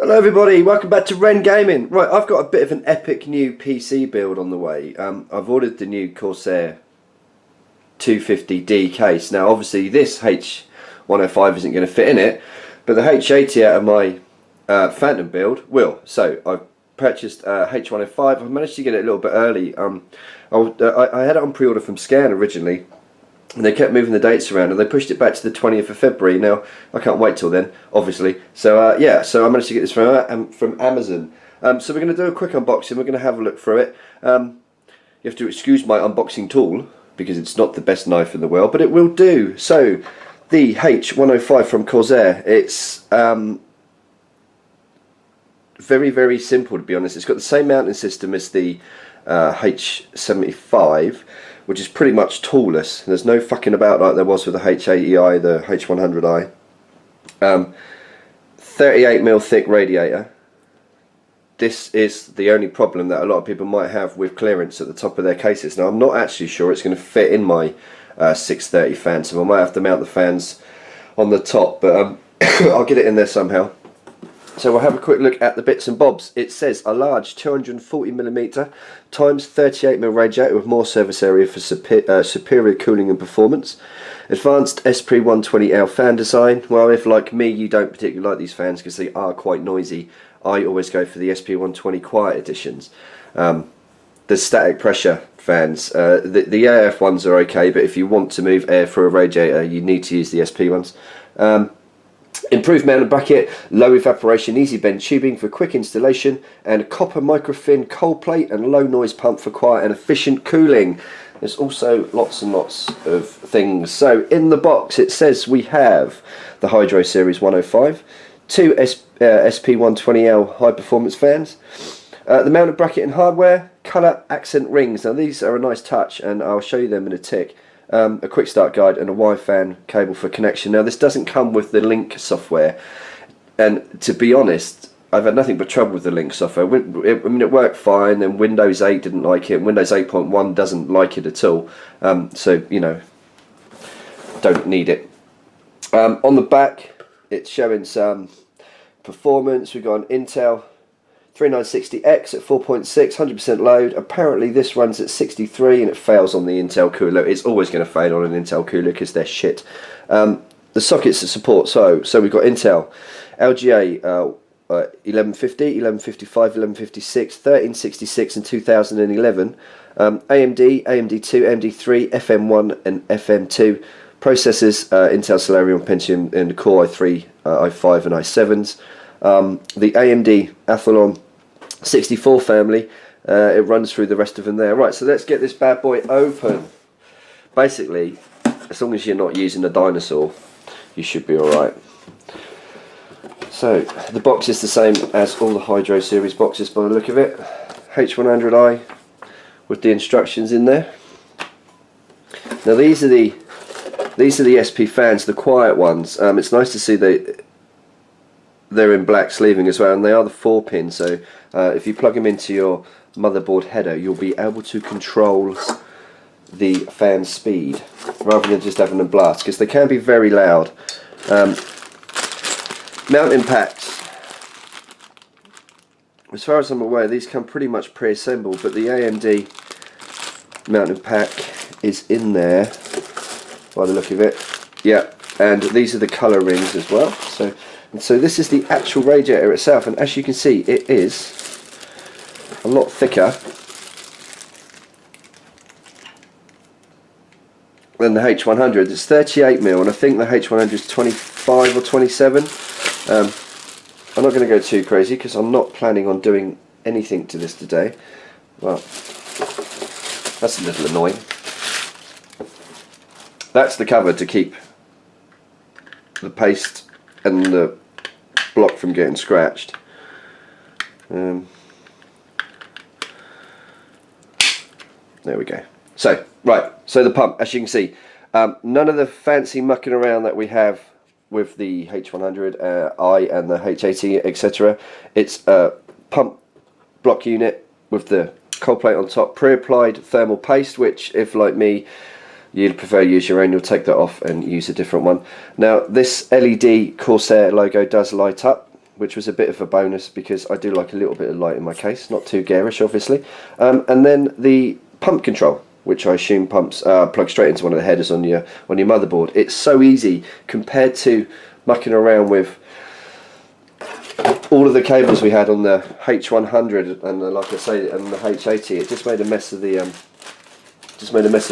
Hello everybody, welcome back to Ren Gaming. Right, I've got a bit of an epic new PC build on the way. I've ordered the new Corsair 250D case. Now obviously this H105 isn't going to fit in it, but the H80 out of my Phantom build will. So I've purchased H105. I've managed to get it a little bit early. I had it on pre-order from Scan originally, and they kept moving the dates around, and they pushed it back to the 20th of February. Now I can't wait till then, obviously. So yeah, so I managed to get this from Amazon. So we're going to do a quick unboxing. We're going to have a look through it. You have to excuse my unboxing tool because it's not the best knife in the world, but it will do. So the H105 from Corsair. It's very simple, to be honest. It's got the same mounting system as the H75, which is pretty much toolless. There's no fucking about like there was with the H80i, the H100i. 38mm thick radiator. This is the only problem that a lot of people might have with clearance at the top of their cases. Now I'm not actually sure it's going to fit in my 630 fan, so I might have to mount the fans on the top, but I'll get it in there somehow. So we'll have a quick look at the bits and bobs. It says a large 240mm times 38mm radiator with more surface area for superior cooling and performance. Advanced SP120L fan design. Well, if like me you don't particularly like these fans because they are quite noisy, I always go for the SP120 quiet editions. The static pressure fans, the AF ones are okay, but if you want to move air through a radiator you need to use the SP ones. Improved mounting bracket, low evaporation, easy bend tubing for quick installation, and copper microfin cold plate and low noise pump for quiet and efficient cooling. There's also lots and lots of things. So in the box it says we have the Hydro Series 105, two SP120L high performance fans, the mounting bracket and hardware, colour accent rings. Now these are a nice touch and I'll show you them in a tick. A quick start guide and a Wi-Fi cable for connection. Now this doesn't come with the Link software, and to be honest I've had nothing but trouble with the Link software. I mean it worked fine, then Windows 8 didn't like it, and Windows 8.1 doesn't like it at all, so you know, don't need it. On the back it's showing some performance. We've got an Intel 3960X at 4.6, 100% load. Apparently this runs at 63 and it fails on the Intel cooler. It's always going to fail on an Intel cooler because they're shit. The sockets that support, so we've got Intel, LGA 1150, 1155, 1156, 1366 and 2011, AMD, AMD2, AMD3, FM1 and FM2. Processors, Intel Celeron, Pentium and Core i3, i5 and i7s. The AMD Athlon 64 family, it runs through the rest of them there. Right, so let's get this bad boy open. Basically, as long as you're not using a dinosaur, you should be alright. So, the box is the same as all the Hydro series boxes by the look of it. H100i with the instructions in there. Now these are the SP fans, the quiet ones. It's nice to see they're in black sleeving as well, and they are the 4-pin, so if you plug them into your motherboard header you'll be able to control the fan speed rather than just having them blast, because they can be very loud. Mounting packs, as far as I'm aware these come pretty much pre-assembled, but the AMD mounting pack is in there by the look of it. Yeah, and these are the colour rings as well. So this is the actual radiator itself, and as you can see it is a lot thicker than the H100. It's 38mm and I think the H100 is 25 or 27. I'm not going to go too crazy because I'm not planning on doing anything to this today. Well, that's a little annoying. That's the cover to keep the paste and the block from getting scratched. There we go. So, right, so the pump, as you can see, none of the fancy mucking around that we have with the H100i and the H80, etc. It's a pump block unit with the cold plate on top, pre-applied thermal paste, which if like me you'd prefer to use your own, you'll take that off and use a different one. Now this LED Corsair logo does light up, which was a bit of a bonus because I do like a little bit of light in my case, not too garish obviously. And then the pump control, which I assume pumps plug straight into one of the headers on your motherboard. It's so easy compared to mucking around with all of the cables we had on the H100 and like I say, and the H80. It just made a mess of the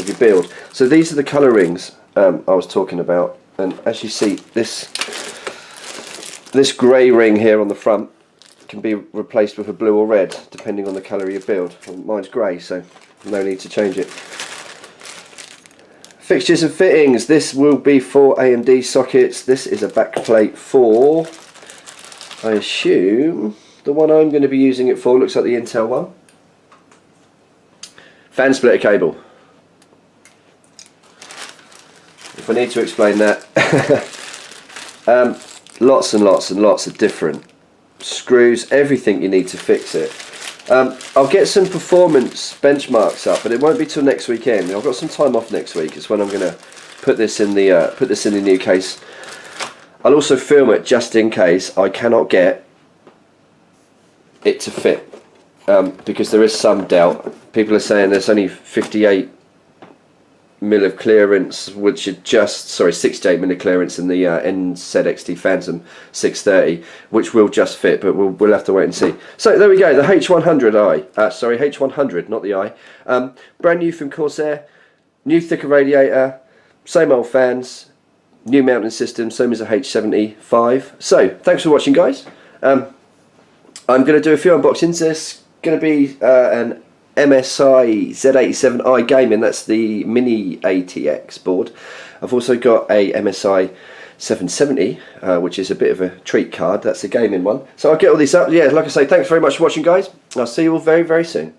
your build. So these are the colour rings I was talking about, and as you see, this grey ring here on the front can be replaced with a blue or red depending on the colour of your build. Mine's grey, so no need to change it. Fixtures and fittings. This will be for AMD sockets. This is a backplate for, I assume, the one I'm going to be using it for. Looks like the Intel one. Fan splitter cable. If I need to explain that, lots and lots and lots of different screws, everything you need to fix it. I'll get some performance benchmarks up, but it won't be till next weekend. I've got some time off next week. It's when I'm going to put this in the new case. I'll also film it just in case I cannot get it to fit, because there is some doubt. People are saying there's only 58 mil of clearance, which are just 68 mil of clearance in the NZXT Phantom 630, which will just fit, but we'll have to wait and see. So there we go, the H100i, H100, not the I. Brand new from Corsair, new thicker radiator, same old fans, new mounting system, same as a H105. So thanks for watching, guys. I'm going to do a few unboxings. There's going to be an MSI Z87i gaming, that's the mini ATX board. I've also got a MSI 770, which is a bit of a treat card. That's a gaming one. So I'll get all these up. Yeah, like I say, thanks very much for watching, guys. I'll see you all very, very soon.